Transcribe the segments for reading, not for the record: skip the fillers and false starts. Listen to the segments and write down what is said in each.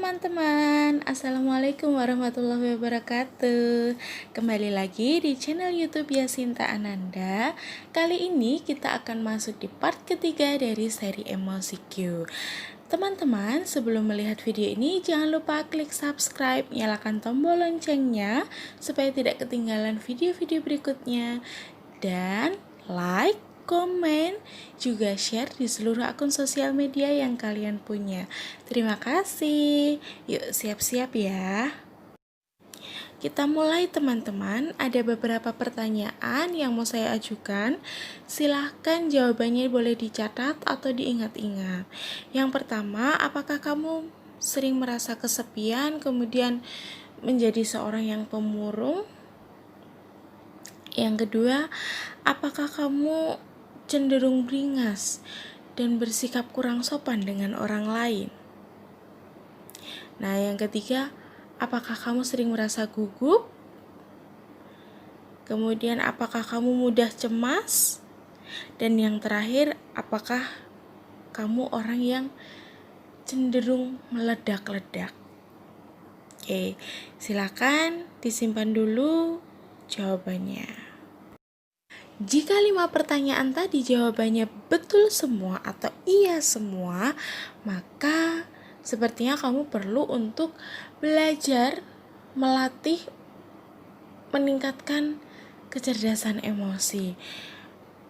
teman-teman, Assalamualaikum warahmatullahi wabarakatuh. Kembali lagi di channel YouTube Yasinta Ananda. Kali ini kita akan masuk di part ketiga dari seri Emosi Q. Teman-teman, sebelum melihat video ini jangan lupa klik subscribe, nyalakan tombol loncengnya supaya tidak ketinggalan video-video berikutnya, dan like, komen, juga share di seluruh akun sosial media yang kalian punya. Terima kasih. Yuk siap-siap ya. Kita mulai teman-teman. Ada beberapa pertanyaan yang mau saya ajukan. Silahkan jawabannya boleh dicatat atau diingat-ingat. Yang pertama, apakah kamu sering merasa kesepian kemudian menjadi seorang yang pemurung? Yang kedua, apakah kamu cenderung beringas dan bersikap kurang sopan dengan orang lain? Nah, yang ketiga, apakah kamu sering merasa gugup? Kemudian, apakah kamu mudah cemas? Dan yang terakhir, apakah kamu orang yang cenderung meledak-ledak? Oke, silakan disimpan dulu jawabannya. Jika 5 pertanyaan tadi jawabannya betul semua atau iya semua, maka sepertinya kamu perlu untuk belajar melatih meningkatkan kecerdasan emosi.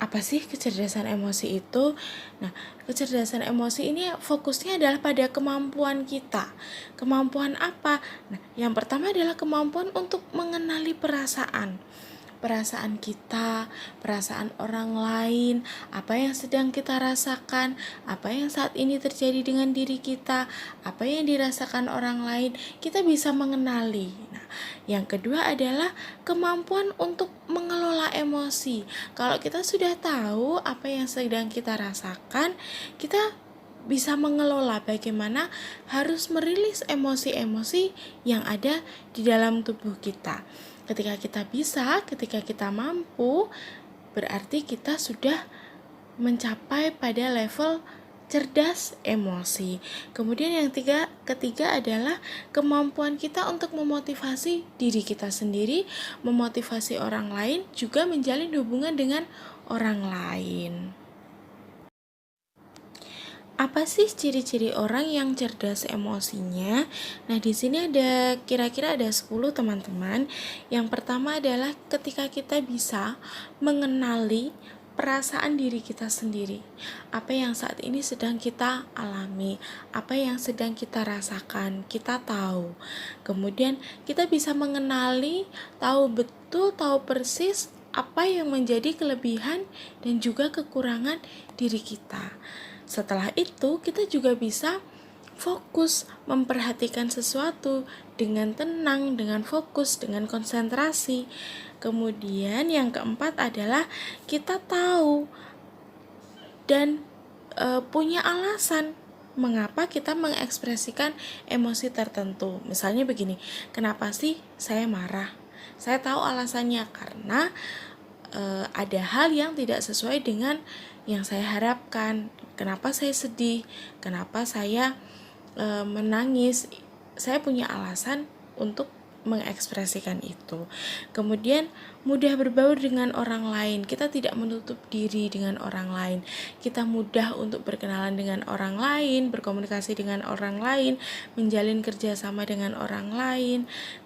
Apa sih kecerdasan emosi itu? Nah, kecerdasan emosi ini fokusnya adalah pada kemampuan kita. Kemampuan apa? Nah, yang pertama adalah kemampuan untuk mengenali perasaan kita, perasaan orang lain, apa yang sedang kita rasakan, apa yang saat ini terjadi dengan diri kita, apa yang dirasakan orang lain, kita bisa mengenali. Nah, yang kedua adalah kemampuan untuk mengelola emosi. Kalau kita sudah tahu apa yang sedang kita rasakan, kita bisa mengelola bagaimana harus merilis emosi-emosi yang ada di dalam tubuh kita. Ketika kita mampu, berarti kita sudah mencapai pada level cerdas emosi. Kemudian yang ketiga adalah kemampuan kita untuk memotivasi diri kita sendiri, memotivasi orang lain, juga menjalin hubungan dengan orang lain. Apa sih ciri-ciri orang yang cerdas emosinya? Nah, di sini kira-kira ada 10 teman-teman. Yang pertama adalah ketika kita bisa mengenali perasaan diri kita sendiri. Apa yang saat ini sedang kita alami, apa yang sedang kita rasakan, kita tahu. Kemudian kita bisa mengenali, tahu persis apa yang menjadi kelebihan dan juga kekurangan diri kita. Setelah itu, kita juga bisa fokus memperhatikan sesuatu dengan tenang, dengan fokus, dengan konsentrasi. Kemudian yang keempat adalah kita tahu dan punya alasan mengapa kita mengekspresikan emosi tertentu. Misalnya begini, kenapa sih saya marah? Saya tahu alasannya karena ada hal yang tidak sesuai dengan yang saya harapkan. Kenapa saya sedih? Kenapa saya menangis? Saya punya alasan untuk mengekspresikan itu. Kemudian mudah berbaur dengan orang lain. Kita tidak menutup diri dengan orang lain. Kita mudah untuk berkenalan dengan orang lain, berkomunikasi dengan orang lain, menjalin kerjasama dengan orang lain.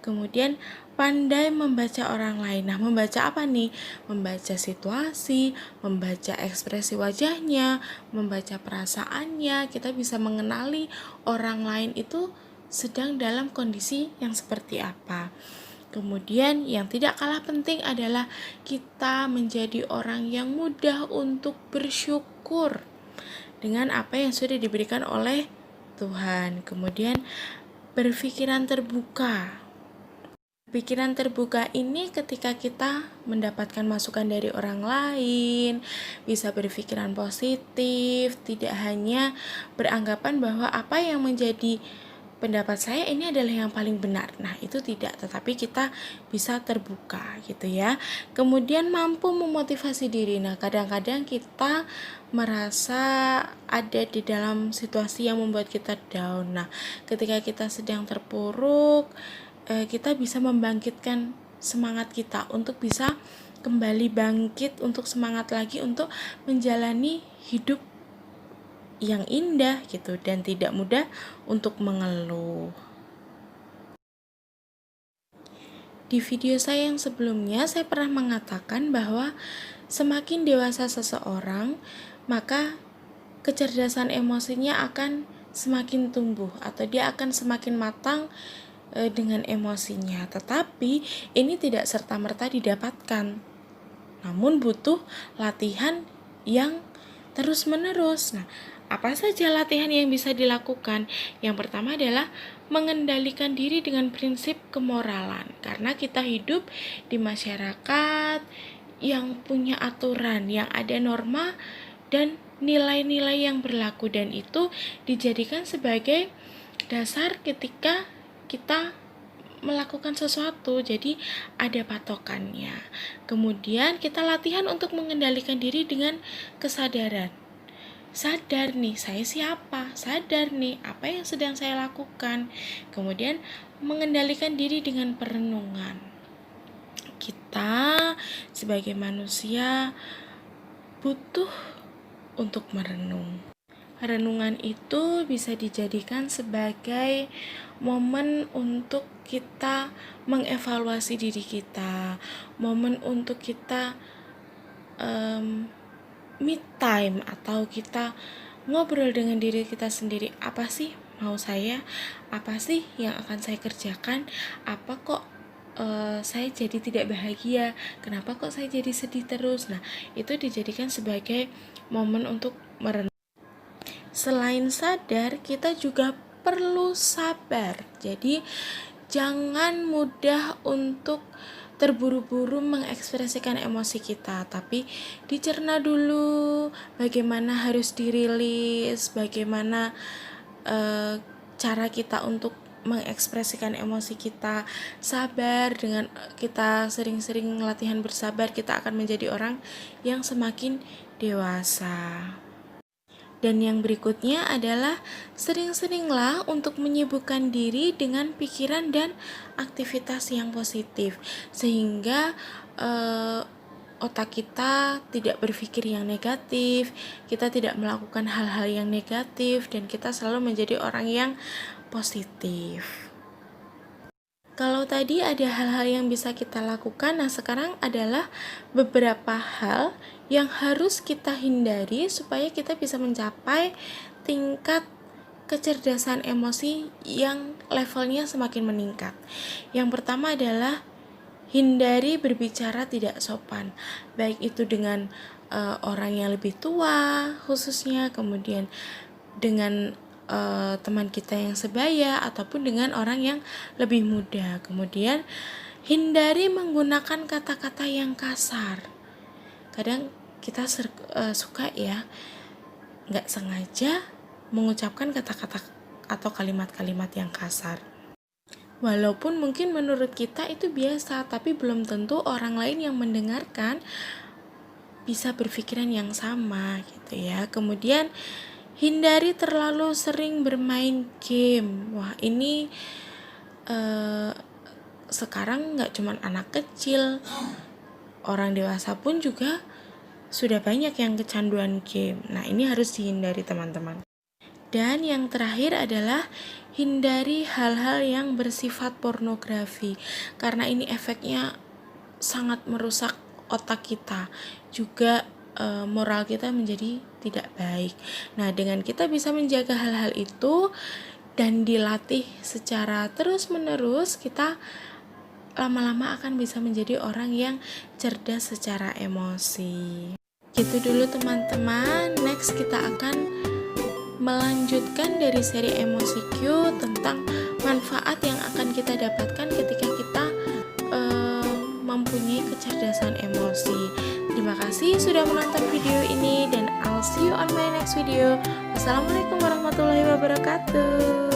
Kemudian pandai membaca orang lain. Nah, membaca apa nih? Membaca situasi, membaca ekspresi wajahnya, membaca perasaannya. Kita bisa mengenali orang lain itu sedang dalam kondisi yang seperti apa. Kemudian yang tidak kalah penting adalah kita menjadi orang yang mudah untuk bersyukur dengan apa yang sudah diberikan oleh Tuhan. Kemudian berpikiran terbuka. Pikiran terbuka ini ketika kita mendapatkan masukan dari orang lain, bisa berpikiran positif, tidak hanya beranggapan bahwa apa yang menjadi pendapat saya ini adalah yang paling benar. Nah, itu tidak, tetapi kita bisa terbuka gitu ya. Kemudian mampu memotivasi diri. Nah, kadang-kadang kita merasa ada di dalam situasi yang membuat kita down. Nah, ketika kita sedang terpuruk, kita bisa membangkitkan semangat kita untuk bisa kembali bangkit, untuk semangat lagi untuk menjalani hidup yang indah gitu dan tidak mudah untuk mengeluh. Di video saya yang sebelumnya saya pernah mengatakan bahwa semakin dewasa seseorang, maka kecerdasan emosinya akan semakin tumbuh atau dia akan semakin matang dengan emosinya. Tetapi ini tidak serta-merta didapatkan, namun butuh latihan yang terus-menerus. Nah, apa saja latihan yang bisa dilakukan? Yang pertama adalah mengendalikan diri dengan prinsip kemoralan, karena kita hidup di masyarakat yang punya aturan, yang ada norma dan nilai-nilai yang berlaku, dan itu dijadikan sebagai dasar ketika kita melakukan sesuatu, jadi ada patokannya. Kemudian kita latihan untuk mengendalikan diri dengan kesadaran. Sadar nih, saya siapa? Sadar nih, apa yang sedang saya lakukan? Kemudian mengendalikan diri dengan perenungan. Kita sebagai manusia butuh untuk merenung. Renungan itu bisa dijadikan sebagai momen untuk kita mengevaluasi diri kita, momen untuk kita me time, atau kita ngobrol dengan diri kita sendiri. Apa sih mau saya? Apa sih yang akan saya kerjakan? Apa kok saya jadi tidak bahagia? Kenapa kok saya jadi sedih terus? Nah, itu dijadikan sebagai momen untuk merenung. Selain sadar, kita juga perlu sabar. Jadi jangan mudah untuk terburu-buru mengekspresikan emosi kita, tapi dicerna dulu bagaimana harus dirilis, bagaimana cara kita untuk mengekspresikan emosi kita. Sabar, dengan kita sering-sering latihan bersabar, kita akan menjadi orang yang semakin dewasa. Dan yang berikutnya adalah sering-seringlah untuk menyibukkan diri dengan pikiran dan aktivitas yang positif, sehingga otak kita tidak berpikir yang negatif, kita tidak melakukan hal-hal yang negatif, dan kita selalu menjadi orang yang positif. Kalau tadi ada hal-hal yang bisa kita lakukan, nah sekarang adalah beberapa hal yang harus kita hindari supaya kita bisa mencapai tingkat kecerdasan emosi yang levelnya semakin meningkat. Yang pertama adalah hindari berbicara tidak sopan, baik itu dengan orang yang lebih tua khususnya, kemudian dengan teman kita yang sebaya, ataupun dengan orang yang lebih muda. Kemudian hindari menggunakan kata-kata yang kasar. Kadang kita suka ya nggak sengaja mengucapkan kata-kata atau kalimat-kalimat yang kasar. Walaupun mungkin menurut kita itu biasa, tapi belum tentu orang lain yang mendengarkan bisa berpikiran yang sama gitu ya. Kemudian hindari terlalu sering bermain game. Wah, ini sekarang nggak cuma anak kecil, orang dewasa pun juga sudah banyak yang kecanduan game. Nah, ini harus dihindari teman-teman. Dan yang terakhir adalah hindari hal-hal yang bersifat pornografi, karena ini efeknya sangat merusak otak kita, juga moral kita menjadi tidak baik. Nah, dengan kita bisa menjaga hal-hal itu dan dilatih secara terus-menerus, kita lama-lama akan bisa menjadi orang yang cerdas secara emosi. Gitu dulu teman-teman. Next kita akan melanjutkan dari seri Emosi Q tentang manfaat yang akan kita dapatkan ketika kita mempunyai kecerdasan emosi. Terima kasih sudah menonton video ini, dan I'll see you on my next video. Wassalamualaikum warahmatullahi wabarakatuh.